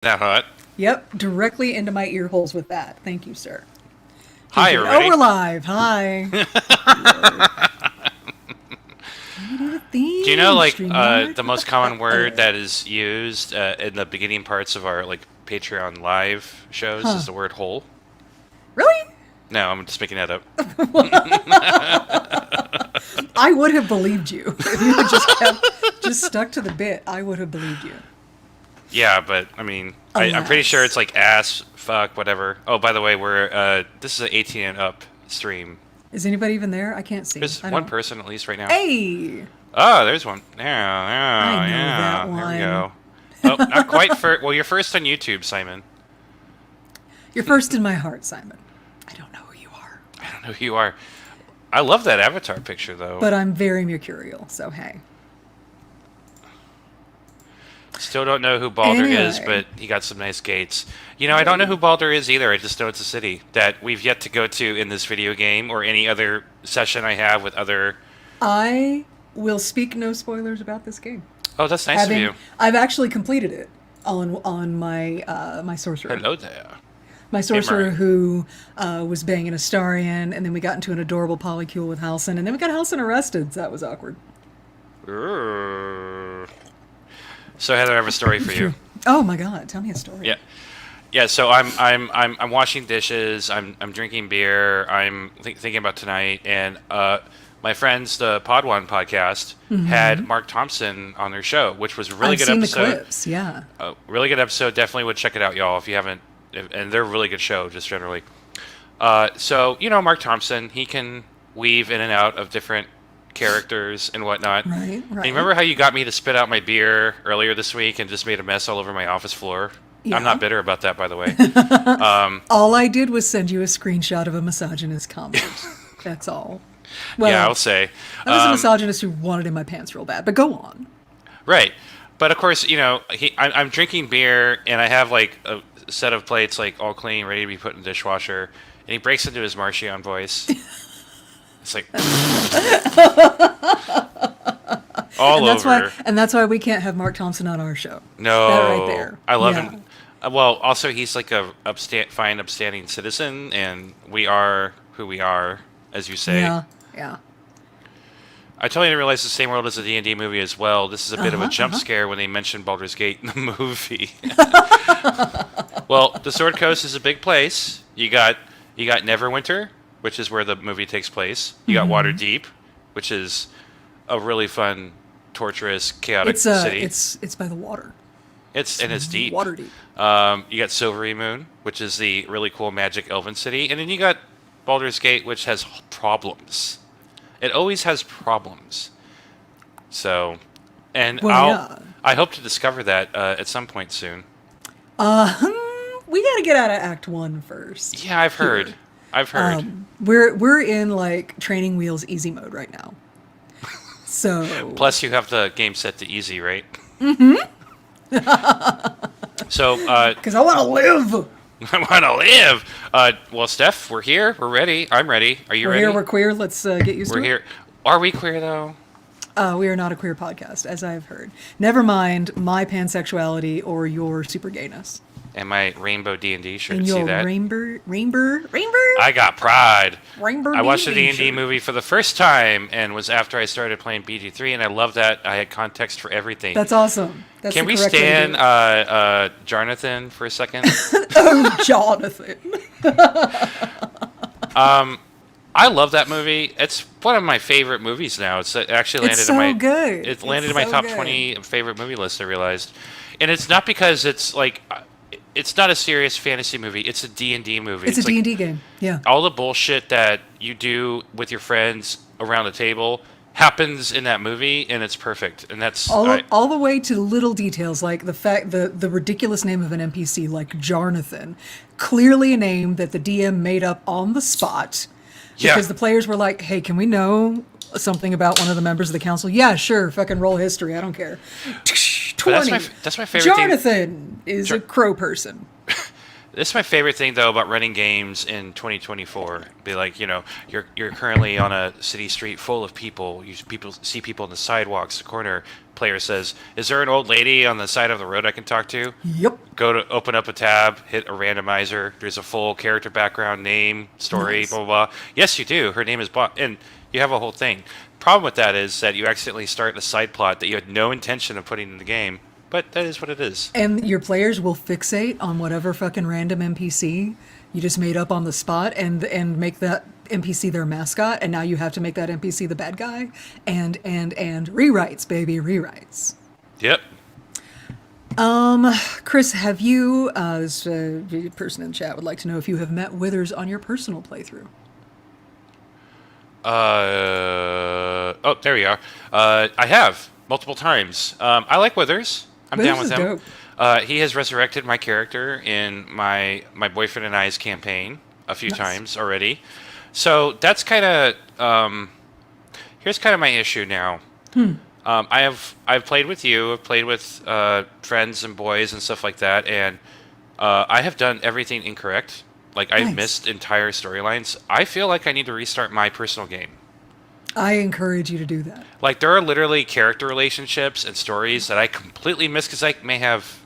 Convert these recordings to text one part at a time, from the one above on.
That hot. Yep, directly into my ear holes with that. Thank you, sir. Hi, Oh, everybody. we're live. Hi. Do you know, like, the most common word that is used in the beginning parts of our, like, Patreon live shows is the word hole? Really? No, I'm just making that up. I would have believed you if you had just stuck to the bit. I would have believed you. Yeah, but, I mean, I'm pretty sure it's like ass, fuck, whatever. Oh, by the way, this is an 18 and up stream. Is anybody even there? I can't see. There's one person at least right now. Hey! Oh, there's one. Yeah, I know that one. There we go. Oh, not quite first. Well, you're first on YouTube, Simon. You're first in my heart, Simon. I don't know who you are. I don't know who you are. I love that avatar picture, though. But I'm very mercurial, so hey. Still don't know who Baldur is, but he got some nice gates. You know, I don't know who Baldur is either. I just know it's a city that we've yet to go to in this video game or any other session I have with other... I will speak no spoilers about this game. Oh, that's nice of you. I've actually completed it on my my sorcerer. Hello there. My sorcerer who was banging Astarion, and then we got into an adorable polycule with Halsin, and then we got Halsin arrested, so that was awkward. So Heather, I have a story for you. Oh my God, tell me a story. Yeah. So I'm washing dishes. I'm drinking beer. I'm thinking about tonight, and my friends, the Pod One podcast, had Mark Thompson on their show, which was a really good episode. I've seen the clips. Yeah. Really good episode. Definitely would check it out, y'all, if you haven't. And they're a really good show, just generally. So you know, Mark Thompson, he can weave in and out of different characters and whatnot. Right. And you remember how you got me to spit out my beer earlier this week and just made a mess all over my office floor? Yeah. I'm not bitter about that, by the way. All I did was send you a screenshot of a misogynist comment. That's all. Well, yeah, I'll say. I was a misogynist who wanted in my pants real bad, but go on. Right. But of course, you know, I'm drinking beer and I have like a set of plates like all clean, ready to be put in the dishwasher. And he breaks into his Martian voice. It's like all over. And that's why we can't have Mark Thompson on our show. No, that right there. I love him. Well, also he's like a fine, upstanding citizen, and we are who we are, as you say. Yeah. I totally didn't realize the same world as a D&D movie as well. This is a bit of a jump scare when they mentioned Baldur's Gate in the movie. Well, the Sword Coast is a big place. You got Neverwinter, which is where the movie takes place. You got Waterdeep, which is a really fun, torturous, chaotic city. It's by the water. It's deep. Water deep. You got Silvery Moon, which is the really cool magic elven city, and then you got Baldur's Gate, which has problems. It always has problems. So, and I hope to discover that at some point soon. We got to get out of Act 1 first. Yeah, I've heard. We're in like training wheels easy mode right now. So plus you have the game set to easy, right? So because I want to live. I want to live. Well, Steph, we're here. We're ready. I'm ready. Are you ready? We're here. We're queer. Let's get used to it. We're here. Are we queer though? We are not a queer podcast, as I've heard. Never mind my pansexuality or your super gayness. And my rainbow D&D shirt. And see that? Rainbow. I got pride. Rainbow. I watched the D&D movie for the first time, and was after I started playing BG3, and I love that I had context for everything. That's awesome. That's Can we stand Jonathan for a second? Oh, Jonathan. I love that movie. It's one of my favorite movies now. It actually landed in my good. It landed in my top 20 favorite movie list. I realized, and it's not because it's like. It's not a serious fantasy movie. It's a D&D movie. It's a D&D game. Yeah. All the bullshit that you do with your friends around the table happens in that movie, and it's perfect. And that's all the way to little details, like the fact the ridiculous name of an NPC like Jonathan, clearly a name that the DM made up on the spot. Yeah. Because the players were like, "Hey, can we know something about one of the members of the council?" Yeah, sure. Fucking roll history. I don't care. 20. That's my favorite Jonathan is a crow person. This is my favorite thing though about running games in 2024. Be like, you're currently on a city street full of people. You see people on the sidewalks. The corner player says, "Is there an old lady on the side of the road I can talk to?" Yep. Go to open up a tab, hit a randomizer. There's a full character background, name, story, Nice. blah blah blah. Yes, you do. Her name is Bob, and you have a whole thing. Problem with that is that you accidentally start a side plot that you had no intention of putting in the game. But that is what it is. And your players will fixate on whatever fucking random NPC you just made up on the spot and make that NPC their mascot, and now you have to make that NPC the bad guy. And rewrites, baby, rewrites. Yep. Chris, have you, this person in chat would like to know if you have met Withers on your personal playthrough. Oh, there we are. I have multiple times. I like Withers. I'm Withers down with is him. dope. He has resurrected my character in my boyfriend and I's campaign a few Nice. times already. So that's kind of here's kind of my issue now. I've played with you. I've played with friends and boys and stuff like that, and I have done everything incorrect. Like I've Nice. missed entire storylines. I feel like I need to restart my personal game. I encourage you to do that. Like, there are literally character relationships and stories that I completely missed because I may have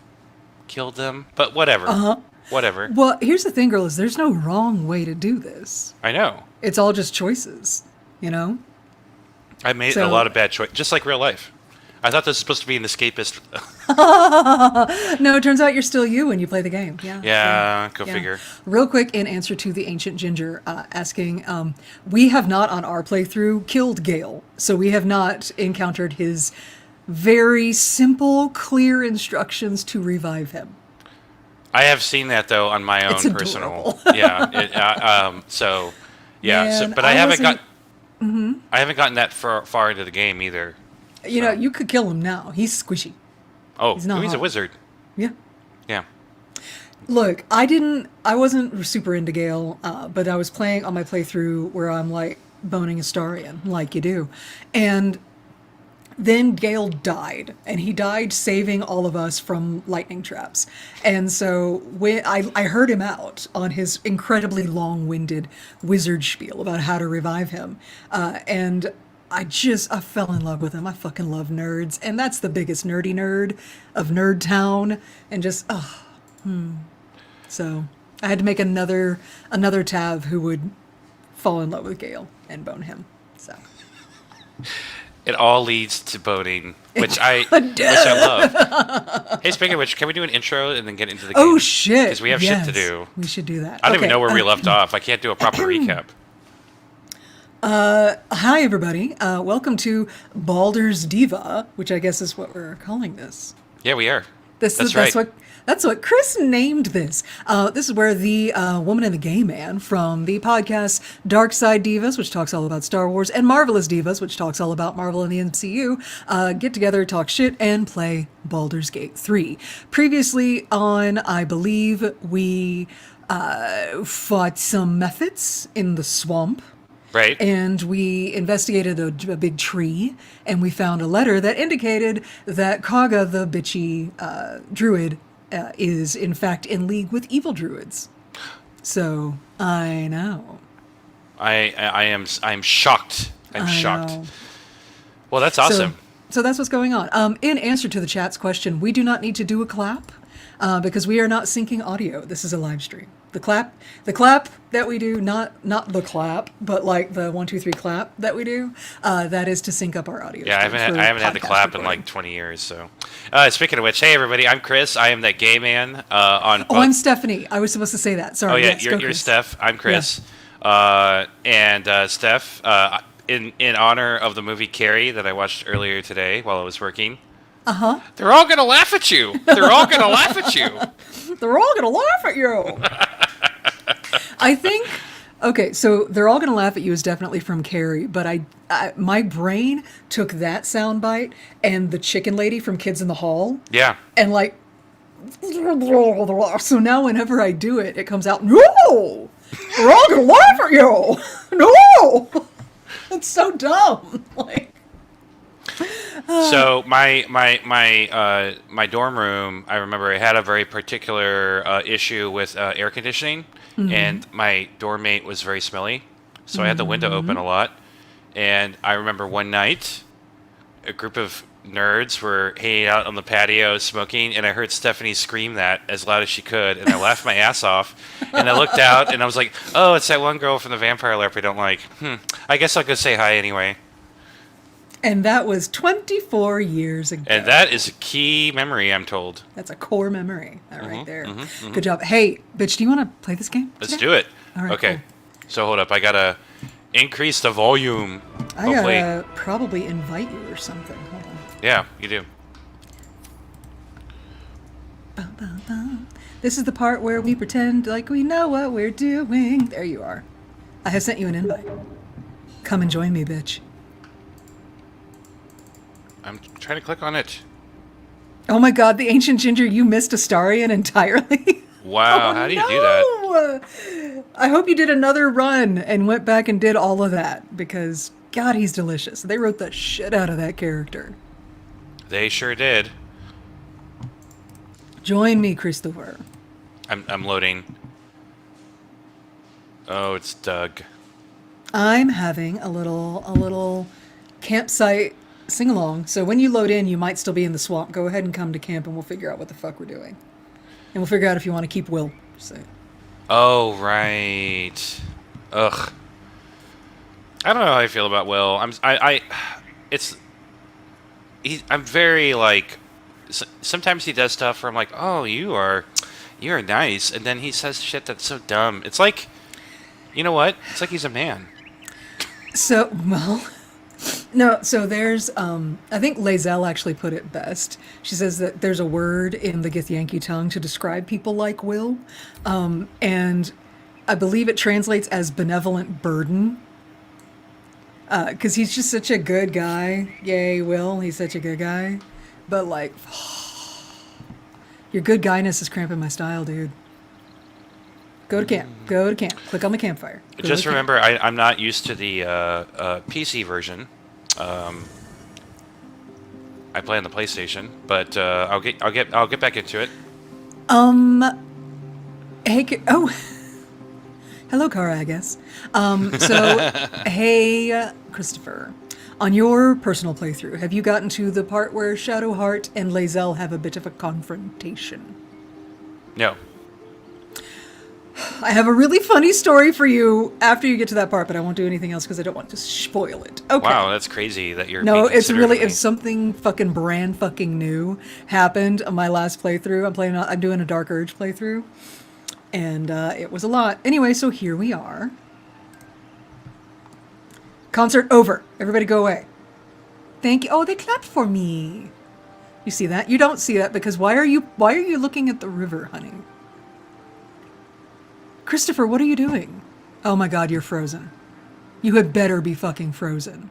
killed them. But whatever. Whatever. Well, here's the thing, girl, is there's no wrong way to do this. I know. It's all just choices, you know? I made So- a lot of bad choices, just like real life. I thought this was supposed to be an escapist. No, it turns out you're still you when you play the game. Yeah. Yeah, so, go figure. Real quick, in answer to the Ancient Ginger asking, we have not on our playthrough killed Gale, so we have not encountered his very simple, clear instructions to revive him. I have seen that, though, on my own It's personal. adorable. Yeah. So, yeah. Man, But I haven't wasn't- I haven't gotten that far into the game either. You know, you could kill him now. He's squishy. Oh, He's not he's a hot. wizard. Yeah. Yeah. Look, I wasn't super into Gale, but I was playing on my playthrough where I'm like boning Astarion, like you do. And then Gale died, and he died saving all of us from lightning traps. And so when I heard him out on his incredibly long-winded wizard spiel about how to revive him, and I fell in love with him. I fucking love nerds, and that's the biggest nerdy nerd of Nerd Town, and just So I had to make another Tav who would fall in love with Gale and bone him. So It all leads to boating, which I love. Hey, speaking of which, can we do an intro and then get into the game? oh shit! Because we have shit to do. We should do that. I don't even Okay, know where we left off. I can't do a proper recap. Hi everybody. Welcome to Baldur's Diva, which I guess is what we're calling this. Yeah, we are. That's right. That's what Chris named this. This is where the woman and the gay man from the podcast Dark Side Divas, which talks all about Star Wars, and Marvelous Divas, which talks all about Marvel and the MCU, get together, talk shit, and play Baldur's Gate 3. Previously on, I believe, we fought some methods in the swamp. Right. And we investigated a big tree, and we found a letter that indicated that Kaga, the bitchy druid, is in fact in league with evil druids. So I know. I'm shocked. I'm shocked. know. Well, that's awesome. So that's what's going on. In answer to the chat's question, we do not need to do a clap because we are not syncing audio. This is a live stream. The clap that we do, not the clap, but like the 1, 2, 3 clap that we do, that is to sync up our audio. Yeah, I streams haven't for had the podcast clap in recording. like 20 years. So, speaking of which, hey everybody, I'm Chris. I am that gay man on. Oh, I'm Stephanie. I was supposed to say that. Sorry. Oh yeah, Yes, go, you're Chris. Steph. I'm Chris. And Steph, in honor of the movie Carrie that I watched earlier today while I was working. They're all gonna laugh at you. They're all gonna laugh at you. They're all gonna laugh at you. I think. Okay, so they're all gonna laugh at you is definitely from Carrie, but my brain took that soundbite and the chicken lady from Kids in the Hall, Yeah. and like, so now whenever I do it, it comes out. No, they're all gonna laugh at you. No, it's so dumb. Like, So my dorm room, I remember it had a very particular issue with air conditioning, and my dorm mate was very smelly, so I had the window open a lot. And I remember one night, a group of nerds were hanging out on the patio smoking, and I heard Stephanie scream that as loud as she could, and I laughed my ass off. And I looked out, and I was like, "Oh, it's that one girl from the Vampire LARP I don't like. I guess I'll go say hi anyway." And that was 24 years ago. And that is a key memory, I'm told. That's a core memory. That right there. Good job. Hey, bitch, do you want to play this game? Let's do it. All right, okay. cool. So hold up. I gotta increase the volume. I gotta probably invite you or something. Hold on. Yeah, you do. Bum, bum, bum. This is the part where we pretend like we know what we're doing. There you are. I have sent you an invite. Come and join me, bitch. I'm trying to click on it. Oh my god, the ancient ginger, you missed Astarion entirely. Wow, how do you do that? I hope you did another run and went back and did all of that, because god, he's delicious. They wrote the shit out of that character. They sure did. Join me, Christopher. I'm loading. Oh, it's Doug. I'm having a little campsite sing-along. So when you load in, you might still be in the swamp. Go ahead and come to camp and we'll figure out what the fuck we're doing. And we'll figure out if you want to keep Will. So. Oh, right. Ugh. I don't know how I feel about Will. I'm very, like, sometimes he does stuff where I'm like, oh, you're nice. And then he says shit that's so dumb. It's like, you know what? It's like he's a man. So, well... No, so there's, I think Lazelle actually put it best. She says that there's a word in the Githyanki tongue to describe people like Will, and I believe it translates as benevolent burden, because he's just such a good guy. Yay, Will, he's such a good guy. But, like, your good guyness is cramping my style, dude. Go to camp. Go to camp. Click on the campfire. Just remember, I'm not used to the PC version. I play on the PlayStation, but I'll get back into it. Hey, hello, Kara, I guess. So, hey, Christopher, on your personal playthrough, have you gotten to the part where Shadowheart and Lazelle have a bit of a confrontation? No. I have a really funny story for you after you get to that part, but I won't do anything else because I don't want to spoil it. Okay. Wow, that's crazy that you're. No, being it's something fucking brand fucking new happened on my last playthrough. I'm doing a Dark Urge playthrough, and it was a lot. Anyway, so here we are. Concert over. Everybody go away. Thank you. Oh, they clapped for me. You see that? You don't see that because why are you looking at the river, honey? Christopher, what are you doing? Oh my god, you're frozen. You had better be fucking frozen.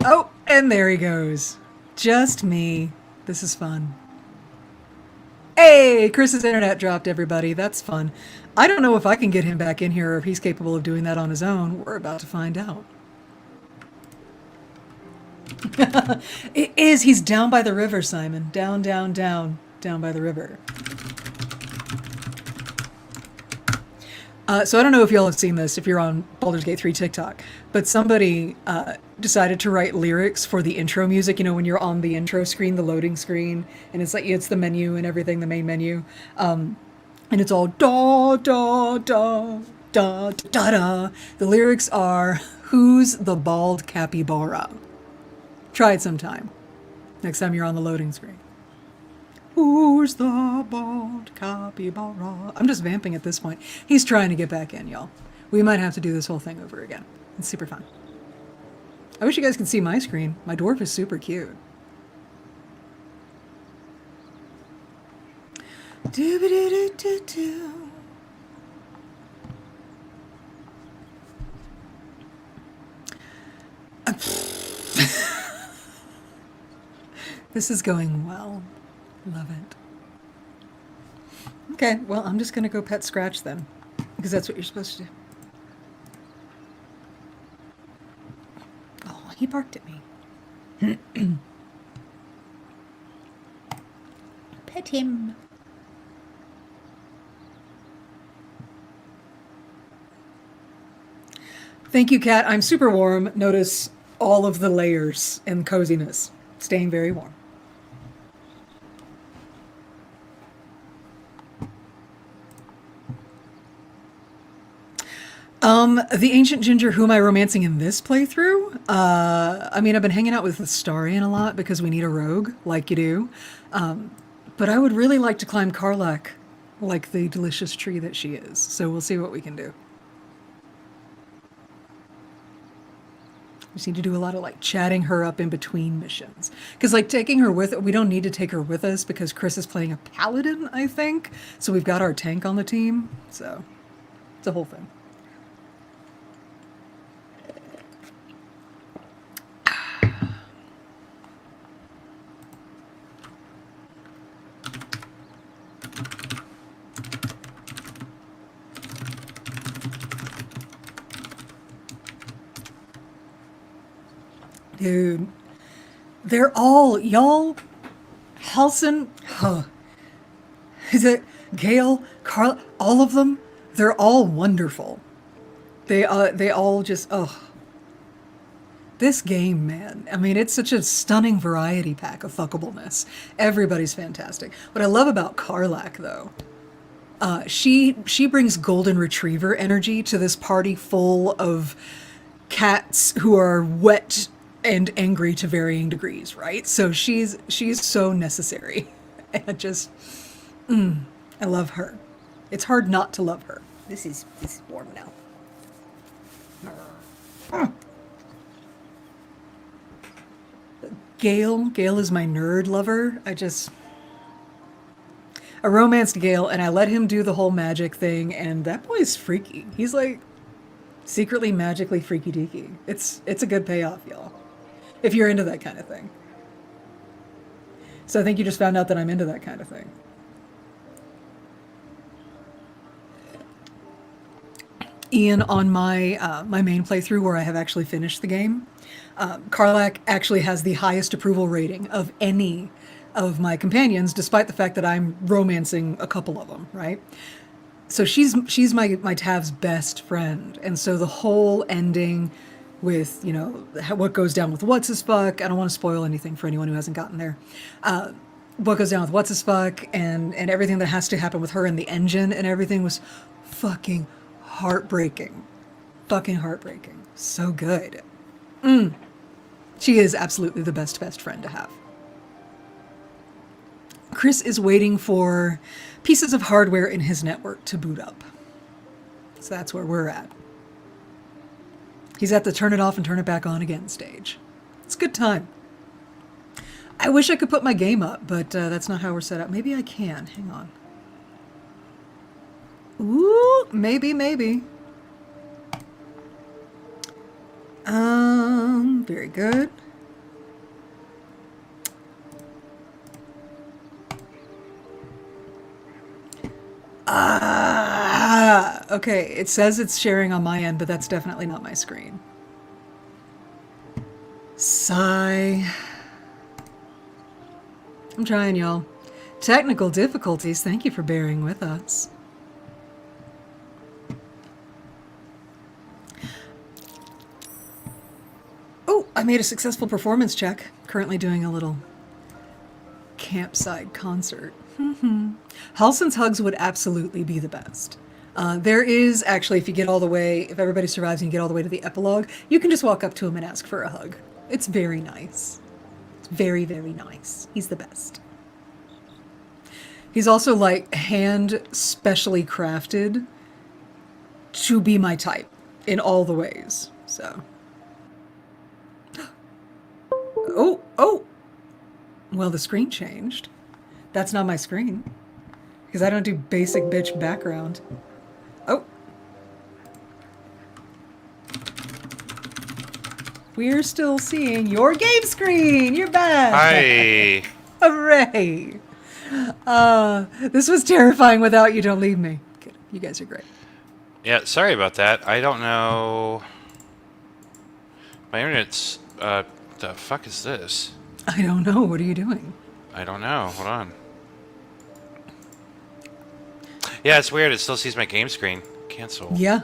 Oh, and there he goes. Just me. This is fun. Hey, Chris's internet dropped, everybody. That's fun. I don't know if I can get him back in here or if he's capable of doing that on his own. We're about to find out. It is. He's down by the river, Simon. Down by the river. So I don't know if y'all have seen this, if you're on Baldur's Gate 3 TikTok, but somebody decided to write lyrics for the intro music, you know, when you're on the intro screen, the loading screen, and it's like, it's the menu and everything, the main menu, and it's all da, da, da, da, da, da. The lyrics are, who's the bald capybara? Try it sometime, next time you're on the loading screen. Who's the bald capybara? I'm just vamping at this point. He's trying to get back in, y'all. We might have to do this whole thing over again. It's super fun. I wish you guys could see my screen. My dwarf is super cute. Do-ba-do-do-do-do. This is going well. Love it. Okay, well, I'm just going to go pet Scratch then, because that's what you're supposed to do. Oh, he barked at me. Pet him. Thank you, Kat. I'm super warm. Notice all of the layers and coziness. Staying very warm. The Ancient Ginger, who am I romancing in this playthrough? I mean, I've been hanging out with Astarion a lot because we need a rogue, like you do. But I would really like to climb Karlach, like the delicious tree that she is. So we'll see what we can do. We just need to do a lot of like chatting her up in between missions. Because like taking her with, we don't need to take her with us because Chris is playing a paladin, I think. So we've got our tank on the team. So it's a whole thing. Dude, they're all, y'all, Halson, is it Gale, Carl, all of them, they're all wonderful. They all just, this game, man. I mean, it's such a stunning variety pack of fuckableness. Everybody's fantastic. What I love about Karlach, though, she brings golden retriever energy to this party full of cats who are wet and angry to varying degrees, right? So she's so necessary. And I love her. It's hard not to love her. This is warm now. Gale is my nerd lover. I romanced Gale and I let him do the whole magic thing, and that boy's freaky. He's like secretly magically freaky deaky. It's a good payoff, y'all, if you're into that kind of thing. So I think you just found out that I'm into that kind of thing. Ian, on my my main playthrough where I have actually finished the game, Karlach actually has the highest approval rating of any of my companions, despite the fact that I'm romancing a couple of them, right? So she's my Tav's best friend, and so the whole ending with, you know, what goes down with What's-His-Fuck, I don't want to spoil anything for anyone who hasn't gotten there, what goes down with What's-His-Fuck and everything that has to happen with her and the engine and everything was fucking heartbreaking. Fucking heartbreaking. So good. She is absolutely the best friend to have. Chris is waiting for pieces of hardware in his network to boot up. So that's where we're at. He's at the turn it off and turn it back on again stage. It's a good time. I wish I could put my game up, but that's not how we're set up. Maybe I can. Hang on. Ooh, maybe. Very good. Okay, it says it's sharing on my end, but that's definitely not my screen. Sigh. I'm trying, y'all. Technical difficulties, thank you for bearing with us. Oh, I made a successful performance check. Currently doing a little campsite concert. Halson's hugs would absolutely be the best. There is actually, if you get all the way, if everybody survives and you get all the way to the epilogue, you can just walk up to him and ask for a hug. It's very nice. It's very, very nice. He's the best. He's also like hand specially crafted to be my type in all the ways. So. Oh. Well, the screen changed. That's not my screen. Because I don't do basic bitch background. Oh. We're still seeing your game screen. You're back. Hi. Hooray. This was terrifying without you. Don't leave me. Kidding. You guys are great. Yeah, sorry about that. I don't know. My internet's... the fuck is this? I don't know. What are you doing? I don't know. Hold on. Yeah, it's weird. It still sees my game screen. Cancel. Yeah.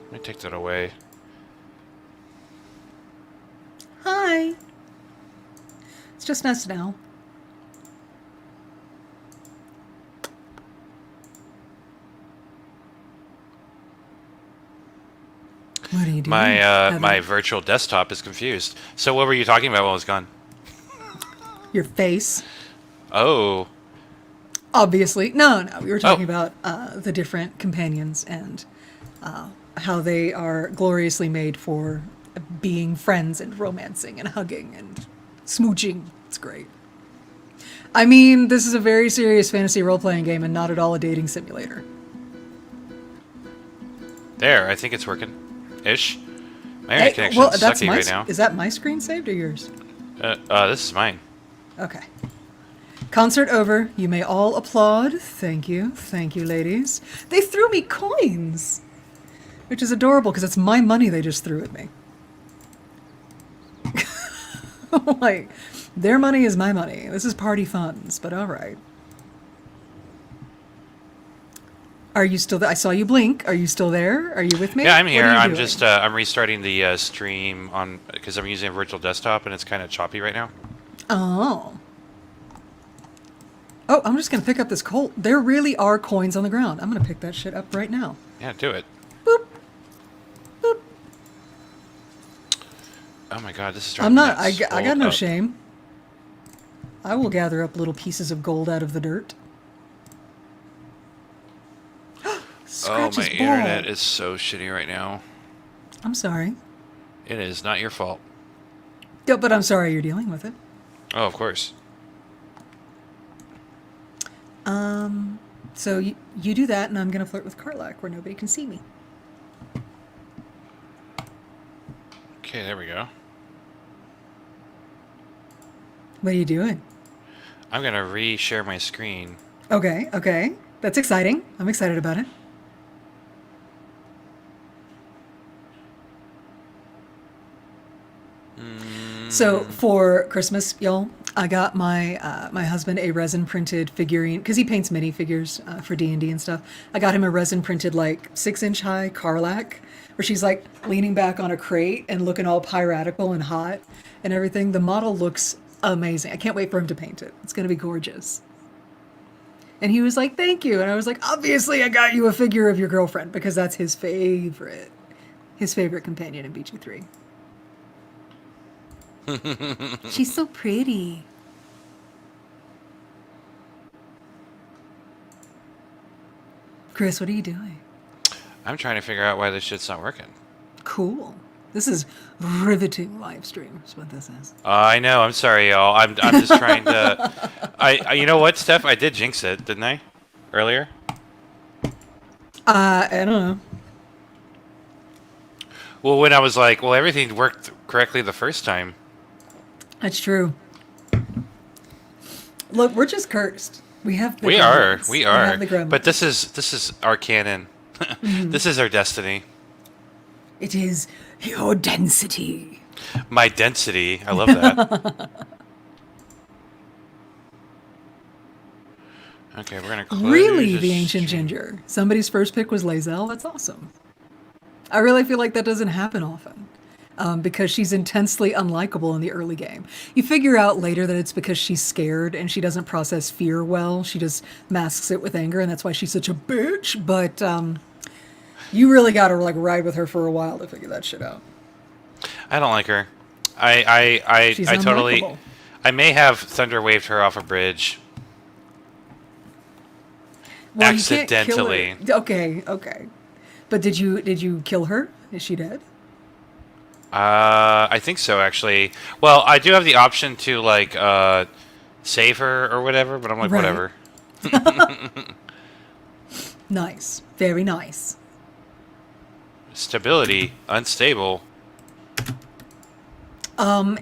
Let me take that away. Hi. It's just us now. What are you doing? My virtual desktop is confused. So what were you talking about while I was gone? Your face. Oh. Obviously. No. We were talking Oh. about the different companions and how they are gloriously made for being friends and romancing and hugging and smooching. It's great. I mean, this is a very serious fantasy role-playing game and not at all a dating simulator. There, I think it's working. Ish. My internet connection is sucky right now. Is that my screen saved or yours? This is mine. Okay. Concert over. You may all applaud. Thank you. Thank you, ladies. They threw me coins, which is adorable because it's my money they just threw at me. Like, their money is my money. This is party funds, but all right. Are you still there? I saw you blink. Are you still there? Are you with me? Yeah, I'm here. What are you I'm doing? just I'm restarting the stream on because I'm using a virtual desktop and it's kind of choppy right now. Oh. Oh, I'm just going to pick up this coal. There really are coins on the ground. I'm going to pick that shit up right now. Yeah, do it. Boop. Boop. Oh my god, this is I'm driving not, nuts. I got Hold no up. shame. I will gather up little pieces of gold out of the dirt. Oh, Scratch my his ball. internet is so shitty right now. I'm sorry. It is not your fault. Yeah, but I'm sorry you're dealing with it. Oh, of course. So you do that, and I'm going to flirt with Karlak where nobody can see me. Okay, there we go. What are you doing? I'm gonna re-share my screen. Okay, okay. That's exciting. I'm excited about it. So for Christmas, y'all, I got my my husband a resin printed figurine because he paints minifigures for D&D and stuff. I got him a resin printed like 6-inch high Karlak, where she's like leaning back on a crate and looking all piratical and hot and everything. The model looks amazing. I can't wait for him to paint it. It's gonna be gorgeous. And he was like, "Thank you," and I was like, "Obviously, I got you a figure of your girlfriend because that's his favorite companion in BG3." She's so pretty. Chris, what are you doing? I'm trying to figure out why this shit's not working. Cool. This is riveting live stream, is what this is. I know. I'm sorry, y'all. I'm just trying to. You know what, Steph? I did jinx it, didn't I? Earlier. I don't know. Well, when I was like, well, everything worked correctly the first time. That's true. Look, we're just cursed. We have the We gremlins. are. We are. have the gremlins. But this is our canon. This is our destiny. It is your density. My density. I love that. Okay, we're gonna close Really, this the ancient stream. ginger. Somebody's first pick was Lae'zel. That's awesome. I really feel like that doesn't happen often. Because she's intensely unlikable in the early game. You figure out later that it's because she's scared and she doesn't process fear well. She just masks it with anger, and that's why she's such a bitch. But you really got to like ride with her for a while to figure that shit out. I don't like her. I She's totally. unlikable. I may have thunder waved her off a bridge. Well, you can't kill Accidentally. her. Okay. But did you kill her? Is she dead? I think so, actually. Well, I do have the option to like save her or whatever, but I'm like, Right. whatever. Nice. Very nice. Stability, unstable.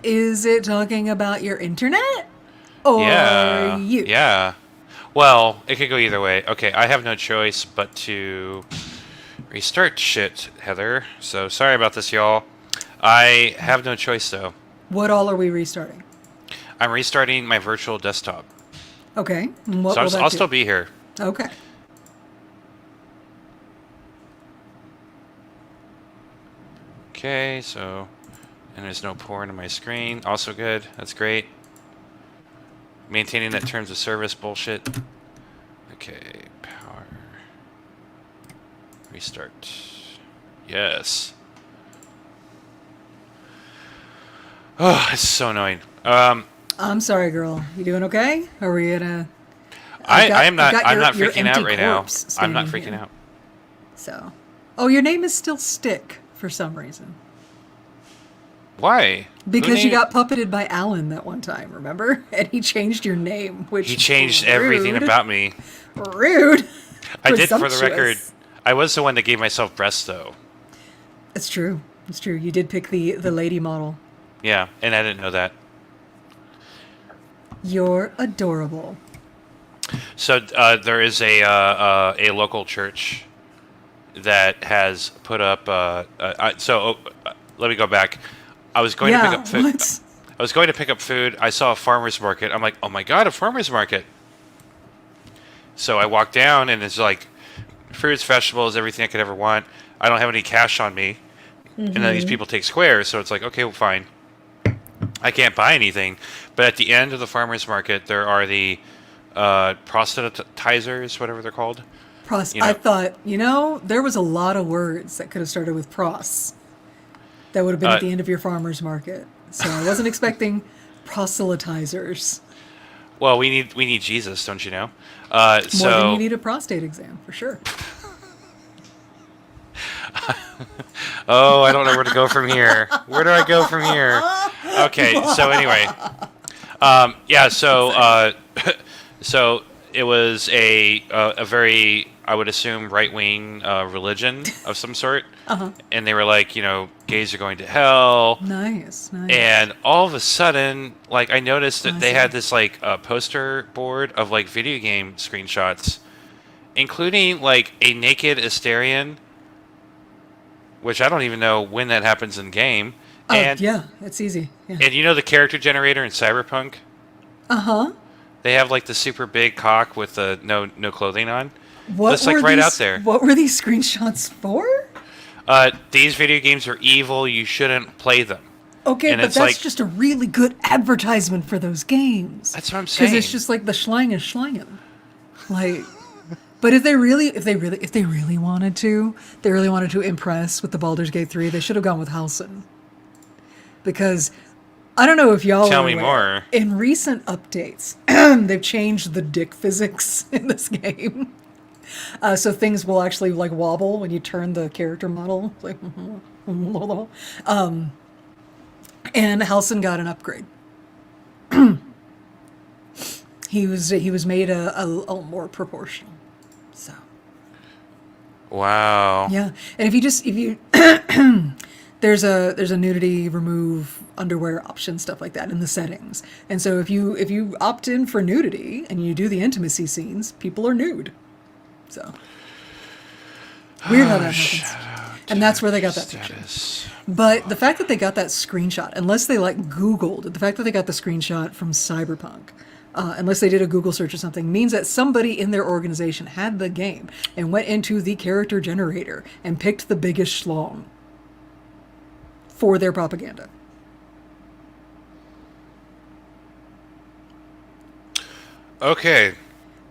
Is it talking about your internet? Or Yeah. you? Yeah. Well, it could go either way. Okay, I have no choice but to restart shit, Heather. So sorry about this, y'all. I have no choice, though. What all are we restarting? I'm restarting my virtual desktop. Okay. And what So will that I'll do? still be here. Okay. Okay, so... And there's no porn on my screen. Also good. That's great. Maintaining that terms of service bullshit. Okay, power. Restart. Yes. Oh, it's so annoying. I'm sorry, girl. You doing okay? Are we gonna? I'm not your freaking out empty right now. corpse I'm not standing freaking here. out. So, oh, your name is still Stick for some reason. Why? Because you got puppeted by Alan that one time, remember? And he changed your name, which He changed everything about me. Rude. I did, for the Presumptuous. record. I was the one that gave myself breasts, though. It's true. It's true. You did pick the lady model. Yeah, and I didn't know that. You're adorable. So there is a local church that has put up. Let me go back. I was going to pick up food. What? I was going to pick up food. I saw a farmer's market. I'm like, oh my god, a farmer's market. So I walked down, and it's like fruits, vegetables, everything I could ever want. I don't have any cash on me, and then these people take squares. So it's like, okay, well, fine. I can't buy anything. But at the end of the farmer's market, there are the proselytizers, whatever they're called. You know. I thought, there was a lot of words that could have started with pros. That would have been at the end of your farmer's market. So I wasn't expecting proselytizers. Well, we need Jesus, don't you know? More than you need a prostate exam, for sure. Oh, I don't know where to go from here. Where do I go from here? Okay, so anyway. Yeah, so it was a very, I would assume, right-wing religion of some sort. Uh-huh. And they were like, gays are going to hell. Nice. And all of a sudden, like, I noticed that they had this, like, poster board of, like, video game screenshots, including, like, a naked Asterian, which I don't even know when that happens in game. And, yeah, it's easy. Yeah. And the character generator in Cyberpunk? Uh-huh. They have, like, the super big cock with the no clothing on. What That's, like, right out there. What were these screenshots for? These video games are evil. You shouldn't play them. Okay, and but it's that's like, just a really good advertisement for those games. That's what I'm saying. Because it's just like the schlang is schlanging. Like, but if they really wanted to impress with the Baldur's Gate 3, they should have gone with Halcyon. Because I don't know if y'all Tell are me aware, more. In recent updates, they've changed the dick physics in this game. So things will actually like wobble when you turn the character model. Like, and Halcyon got an upgrade. He was made a more proportional. So. Wow. Yeah, and if you there's a nudity remove underwear option, stuff like that in the settings. And so if you opt in for nudity and you do the intimacy scenes, people are nude. So weird how that happens. And that's where they got that picture. But the fact that they got that screenshot, unless they like Googled, the fact that they got the screenshot from Cyberpunk, unless they did a Google search or something, means that somebody in their organization had the game and went into the character generator and picked the biggest schlong for their propaganda. Okay.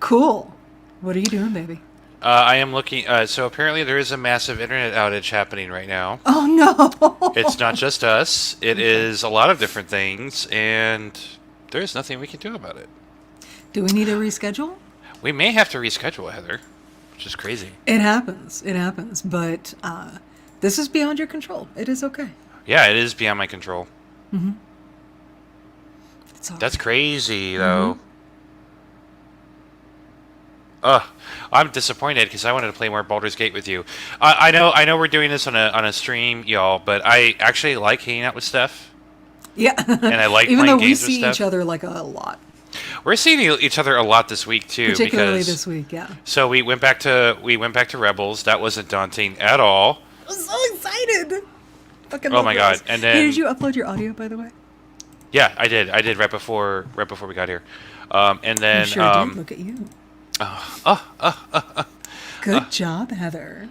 Cool. What are you doing, baby? I am looking. So apparently there is a massive internet outage happening right now. Oh, no. It's not just us. It is a lot of different things, and there's nothing we can do about it. Do we need to reschedule? We may have to reschedule, Heather, which is crazy. It happens. But this is beyond your control. It is okay. Yeah, it is beyond my control. Sorry. That's crazy, though. Ugh, I'm disappointed because I wanted to play more Baldur's Gate with you. I know we're doing this on a stream, y'all, but I actually like hanging out with Steph, Yeah. and I like Even though playing we games with see Steph. each other like a lot. We're seeing each other a lot this week too, Particularly because this week, yeah. so we went back to Rebels. That wasn't daunting at all. I'm so excited. Fucking Oh my god! And then Hey, did you upload your audio, by the way? yeah, I did. I did right before we got here. And then You sure did. Look at you. Good job, Heather.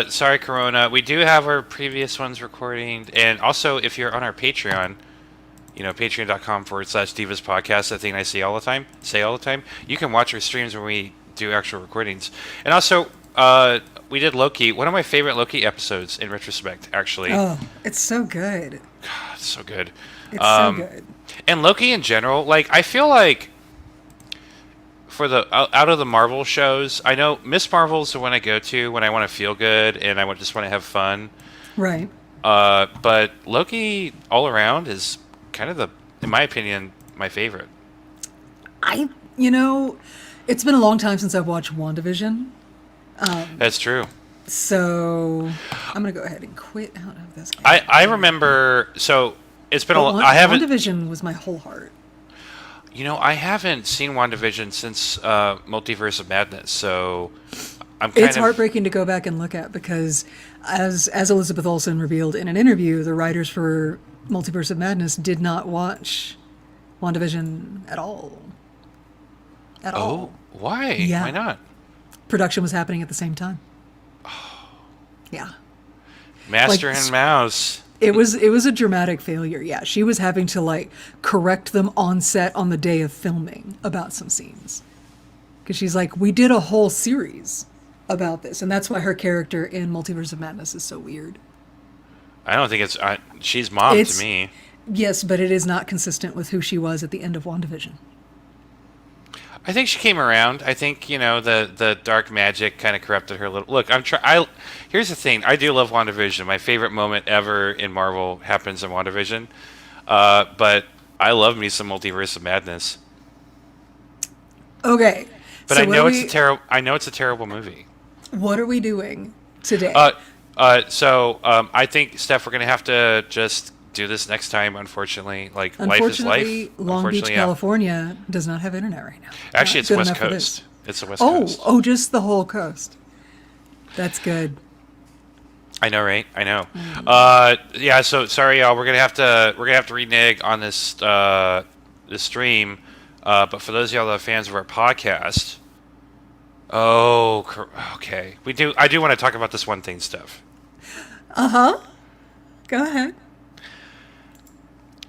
sorry, Corona. We do have our previous ones recording, and also if you're on our Patreon, patreon.com/Divas podcast, that thing I say all the time, you can watch our streams when we do actual recordings. And also, we did Loki, one of my favorite Loki episodes in retrospect, actually. Oh, it's so good. God, it's so good. It's so good. And Loki in general, like, I feel like for the out of the Marvel shows, I know Miss Marvel's the one I go to when I want to feel good and I just want to have fun. Right. But Loki all around is kind of in my opinion, my favorite. It's been a long time since I've watched WandaVision. That's true. So I'm gonna go ahead and quit out of this game. I remember. So it's been I haven't. WandaVision was my whole heart. I haven't seen WandaVision since Multiverse of Madness, so It's heartbreaking to go back and look at because, as Elizabeth Olsen revealed in an interview, the writers for Multiverse of Madness did not watch WandaVision at all. At all. Oh, why? Yeah. Why not? Production was happening at the same time. Yeah. Master and Mouse. It was a dramatic failure. Yeah, she was having to correct them on set on the day of filming about some scenes. Because she's like, we did a whole series about this, and that's why her character in Multiverse of Madness is so weird. I don't think she's mom to me. Yes, but it is not consistent with who she was at the end of WandaVision. I think she came around. I think the dark magic kind of corrupted her a little. Look, here's the thing. I do love WandaVision. My favorite moment ever in Marvel happens in WandaVision. But I love me some Multiverse of Madness. Okay, but so I know it's a terrible movie. What are we doing today? I think, Steph, we're gonna have to just do this next time. Unfortunately, life is life. Long Beach, California does not have internet right now. Actually, it's West Coast. It's the West Coast. Oh, just the whole coast. That's good. I know, right? I know. Yeah. So sorry, y'all. We're gonna have to renege on this this stream. But for those of y'all that are fans of our podcast, okay, I do want to talk about this one thing, Steph. Go ahead.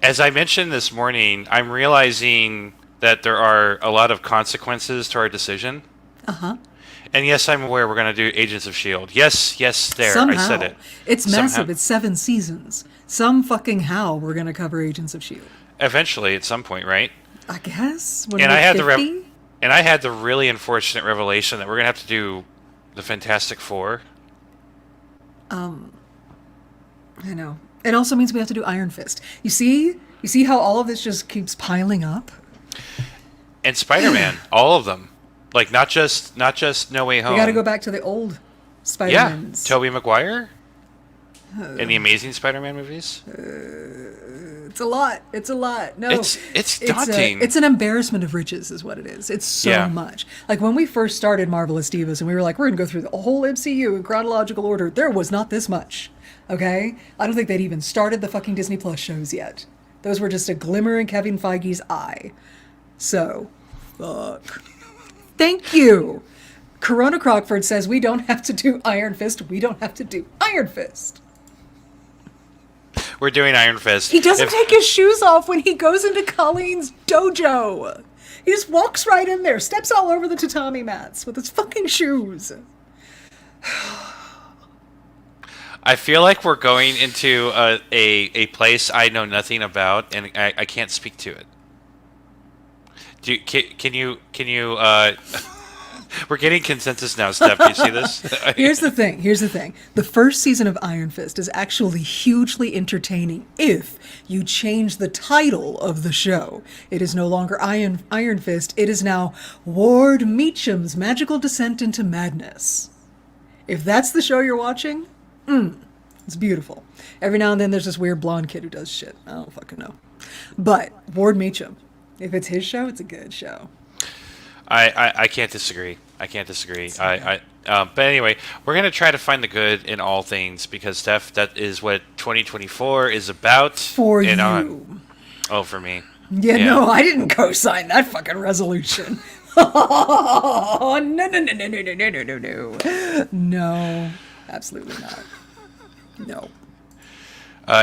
As I mentioned this morning, I'm realizing that there are a lot of consequences to our decision. And yes, I'm aware we're going to do Agents of S.H.I.E.L.D. Yes, there, Somehow. I said it. It's Somehow. massive. It's 7 seasons. Some fucking how we're going to cover Agents of S.H.I.E.L.D. Eventually, at some point, right? I guess. When and we're I had 50? And I had the really unfortunate revelation that we're going to have to do the Fantastic Four. I know. It also means we have to do Iron Fist. You see how all of this just keeps piling up? And Spider-Man, all of them. Like not just No Way Home. We got to go back to the old Spider-Mans. Yeah, Tobey Maguire. In the Amazing Spider-Man movies. It's a lot. It's a lot. No, it's daunting. It's an embarrassment of riches, is what it is. It's so much. Like when we first started Marvelous Divas, and we were like, we're gonna go through the whole MCU in chronological order. There was not this much. Okay, I don't think they'd even started the fucking Disney Plus shows yet. Those were just a glimmer in Kevin Feige's eye. So, fuck. Thank you. Corona Crockford says we don't have to do Iron Fist. We don't have to do Iron Fist. We're doing Iron Fist. He doesn't take his shoes off when he goes into Colleen's dojo. He just walks right in there, steps all over the tatami mats with his fucking shoes. I feel like we're going into a place I know nothing about, and I can't speak to it. Can you We're getting consensus now, Steph. Do you see this? Here's the thing. The first season of Iron Fist is actually hugely entertaining if you change the title of the show. It is no longer Iron Fist. It is now Ward Meacham's Magical Descent into Madness. If that's the show you're watching, it's beautiful. Every now and then there's this weird blonde kid who does shit. I don't fucking know. But Ward Meacham, if it's his show, it's a good show. I can't disagree. But anyway, we're going to try to find the good in all things because, Steph, that is what 2024 is about. For you. Oh, for me. Yeah, no, I didn't co-sign that fucking resolution. Oh, no. No, absolutely not. No.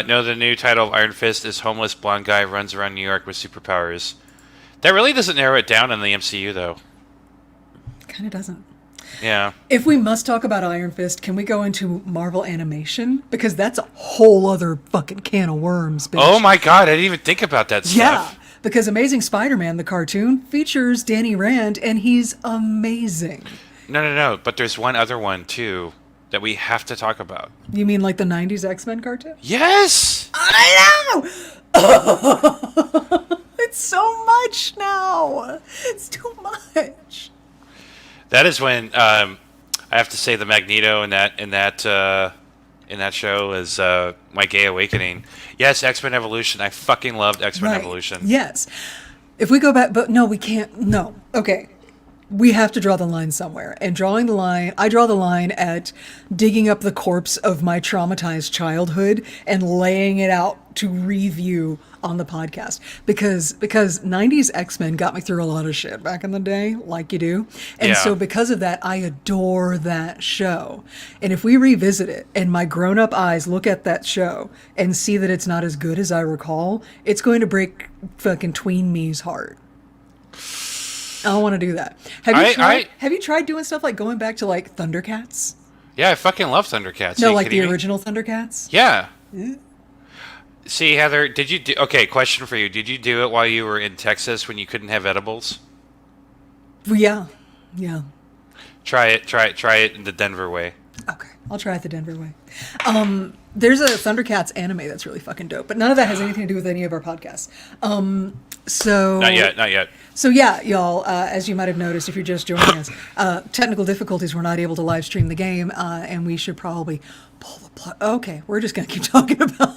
No, the new title of Iron Fist is Homeless Blonde Guy Runs Around New York with Superpowers. That really doesn't narrow it down in the MCU, though. Kind of doesn't. Yeah. If we must talk about Iron Fist, can we go into Marvel animation? Because that's a whole other fucking can of worms, bitch. Oh my god, I didn't even think about that stuff. Yeah, because Amazing Spider-Man, the cartoon, features Danny Rand, and he's amazing. No, but there's one other one, too, that we have to talk about. You mean like the 90s X-Men cartoon? Yes! I know! It's so much now. It's too much. That is when I have to say the Magneto in that show is my gay awakening. Yes, X-Men Evolution. I fucking loved X-Men Evolution. Yes. If we go back, but no, we can't. No. Okay. We have to draw the line somewhere. And drawing the line, I draw the line at digging up the corpse of my traumatized childhood and laying it out to review on the podcast. Because 90s X-Men got me through a lot of shit back in the day, like you do. And so because of that, I adore that show. And if we revisit it and my grown-up eyes look at that show and see that it's not as good as I recall, it's going to break fucking tween me's heart. I don't want to do that. Have you tried doing stuff like going back to like Thundercats? Yeah, I fucking love Thundercats. No, like the original Thundercats? Yeah. See, Heather, did you do... Okay, question for you. Did you do it while you were in Texas when you couldn't have edibles? Yeah. Try it in the Denver way. Okay, I'll try it the Denver way. There's a Thundercats anime that's really fucking dope, but none of that has anything to do with any of our podcasts. So Not yet. So yeah, y'all, as you might have noticed if you're just joining us, technical difficulties, we're not able to live stream the game, and we should probably pull the plug. Okay, we're just going to keep talking about...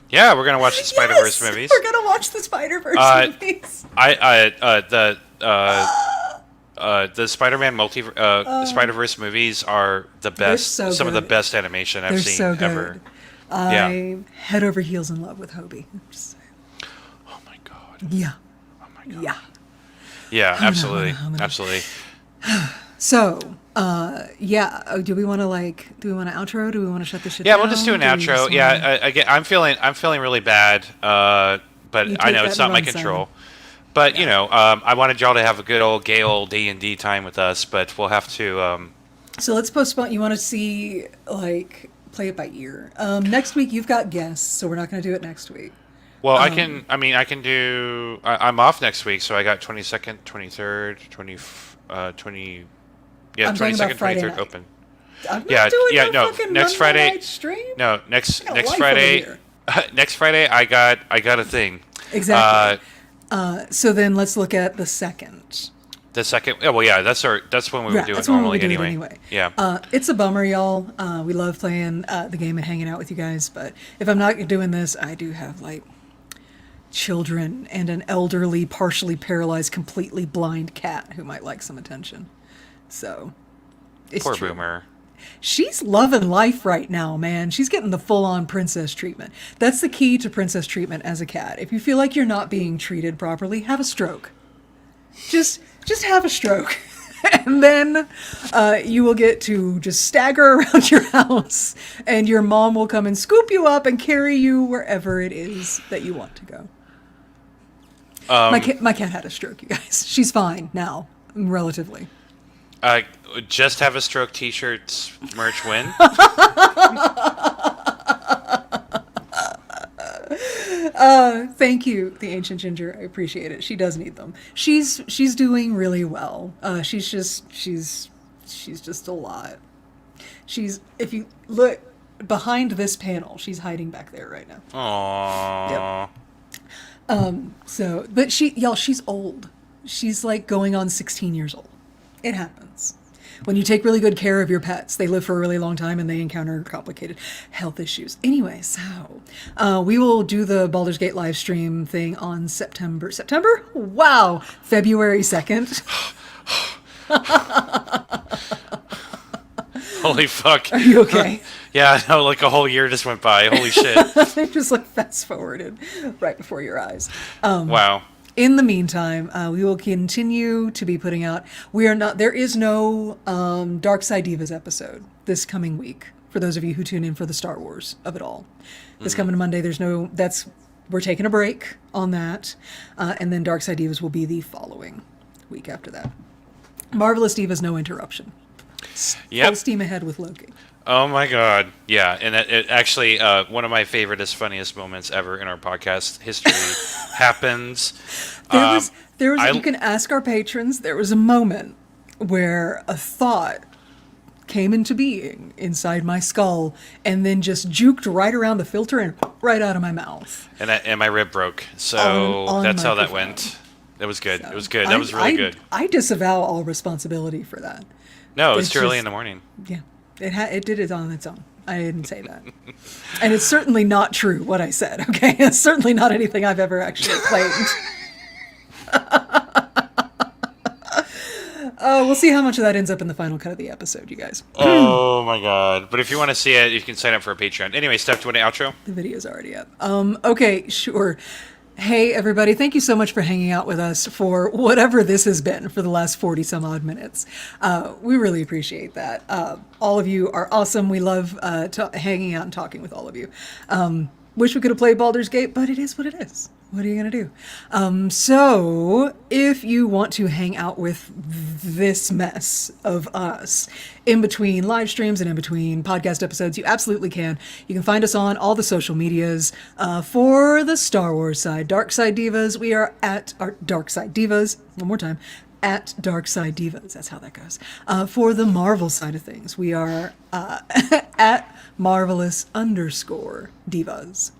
Yeah, we're going to watch the Spider-Verse movies. We're going to watch the Spider-Verse movies. The Spider-Man Spider-Verse movies are the best, some of the best animation I've seen so good. ever. I'm head over heels in love with Hobie. Just saying. Oh my god. Yeah. Oh my god. Yeah. Yeah, absolutely. Absolutely. So, do we want to outro? Do we want to shut this shit down? Yeah, we'll just do an outro. Yeah, I'm feeling really bad, but I know it's not my control. But you know, I wanted y'all to have a good old gay old D&D time with us, but we'll have to. So let's postpone. You want to see play it by ear. Next week you've got guests, so we're not going to do it next week. Well, I can do. I'm off next week, so I got 22nd, 23rd, 20. Yeah, 22nd, 23rd open. I'm not doing next Friday. Night stream? No, next Friday. Next Friday, I got a thing. Exactly. So then let's look at the second. The second. Oh, well, yeah, that's when we would do it normally anyway. Yeah. It's a bummer, y'all. We love playing the game and hanging out with you guys, but if I'm not doing this, I do have children and an elderly, partially paralyzed, completely blind cat who might like some attention. So, it's poor true. Boomer. She's loving life right now, man. She's getting the full-on princess treatment. That's the key to princess treatment as a cat. If you feel like you're not being treated properly, have a stroke. Just have a stroke. And then you will get to just stagger around your house, and your mom will come and scoop you up and carry you wherever it is that you want to go. My cat had a stroke, you guys. She's fine now, relatively. Just have a stroke t-shirts merch win. Thank you, the ancient ginger. I appreciate it. She does need them. She's doing really well. She's just a lot. If you look behind this panel, she's hiding back there right now. Aww. Yep. But she's old. She's like going on 16 years old. It happens. When you take really good care of your pets, they live for a really long time and they encounter complicated health issues. Anyway, so we will do the Baldur's Gate live stream thing on September? Wow! February 2nd. Holy fuck. Are you okay? Yeah, no, like a whole year just went by. Holy shit. They just like fast forwarded right before your eyes. Wow. In the meantime, we will continue to be putting out. There is no Dark Side Divas episode this coming week. For those of you who tune in for the Star Wars of it all, this coming Monday, we're taking a break on that, and then Dark Side Divas will be the following week after that. Marvelous Divas, no interruption. Yep. Full steam ahead with Loki. Oh my god, yeah, and it actually one of my favoriteest, funniest moments ever in our podcast history happens. There was. You can ask our patrons. There was a moment where a thought came into being inside my skull, and then just juked right around the filter and right out of my mouth. And my rib broke. So on that's how that microphone. went. It was good. So It was good. That was really good. I disavow all responsibility for that. No, it's too early just- in the morning. Yeah, it did it on its own. I didn't say that. And it's certainly not true what I said, okay? It's certainly not anything I've ever actually claimed. We'll see how much of that ends up in the final cut of the episode, you guys. Oh my god. But if you want to see it, you can sign up for a Patreon. Anyway, Steph, do you want to outro? The video's already up. Okay, sure. Hey, everybody, thank you so much for hanging out with us for whatever this has been for the last 40 some odd minutes. We really appreciate that. All of you are awesome. We love hanging out and talking with all of you. Wish we could have played Baldur's Gate, but it is what it is. What are you going to do? So if you want to hang out with this mess of us in between live streams and in between podcast episodes, you absolutely can. You can find us on all the social medias. For the Star Wars side, Dark Side Divas, we are at our Dark Side Divas. One more time. At Dark Side Divas. That's how that goes. For the Marvel side of things, we are at Marvelous_Divas.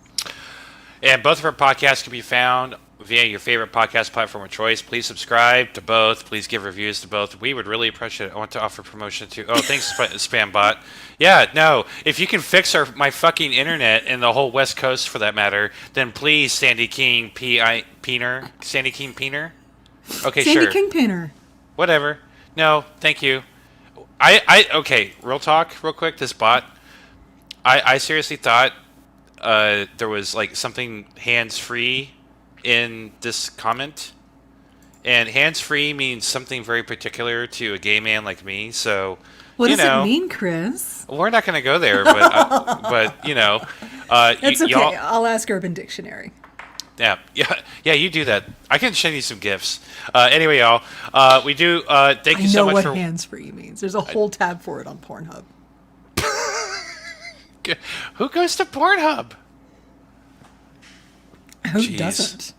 And both of our podcasts can be found via your favorite podcast platform of choice. Please subscribe to both. Please give reviews to both. We would really appreciate it. I want to offer promotion to... Oh, thanks, Spam Bot. Yeah, no. If you can fix my fucking internet and the whole West Coast, for that matter, then please, Sandy King Peener. Sandy King Peener? Okay, Sandy sure. King Pinner. Whatever. No, thank you. Okay, real talk, real quick. This bot. I seriously thought... there was like something hands-free in this comment, and hands-free means something very particular to a gay man like me. So, what does it mean, Chris? We're not going to go there, but you know, it's okay. I'll ask Urban Dictionary. Yeah. You do that. I can send you some gifs. Anyway, y'all, we do. Thank you so much for. I know what hands-free means. There's a whole tab for it on Pornhub. Who goes to Pornhub? Who doesn't?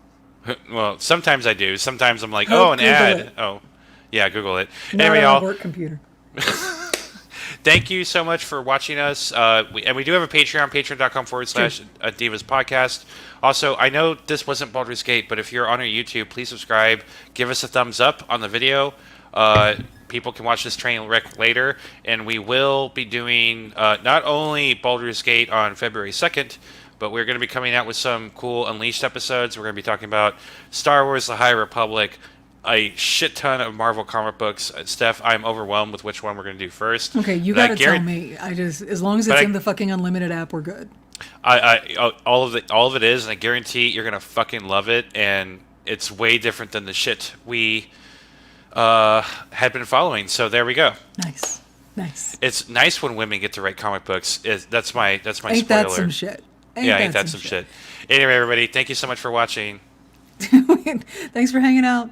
Well, sometimes I do. Sometimes I'm like, an Google ad. it. Oh, yeah, Google it. Not Anyway, on y'all. a work computer. Thank you so much for watching us. We do have a Patreon, patreon.com/Divas Podcast. Also, I know this wasn't Baldur's Gate, but if you're on our YouTube, please subscribe. Give us a thumbs up on the video. People can watch this train wreck later, and we will be doing not only Baldur's Gate on February 2nd, but we're going to be coming out with some cool Unleashed episodes. We're going to be talking about Star Wars, The High Republic, a shit ton of Marvel comic books. Steph, I'm overwhelmed with which one we're going to do first. Okay, you got to tell me. As long as it's in the fucking unlimited app, we're good. All of it is, and I guarantee you're going to fucking love it, and it's way different than the shit we had been following. So there we go. Nice. It's nice when women get to write comic books. That's my Ain't spoiler. That some shit? Ain't that some shit? Anyway, everybody, thank you so much for watching. Thanks for hanging out.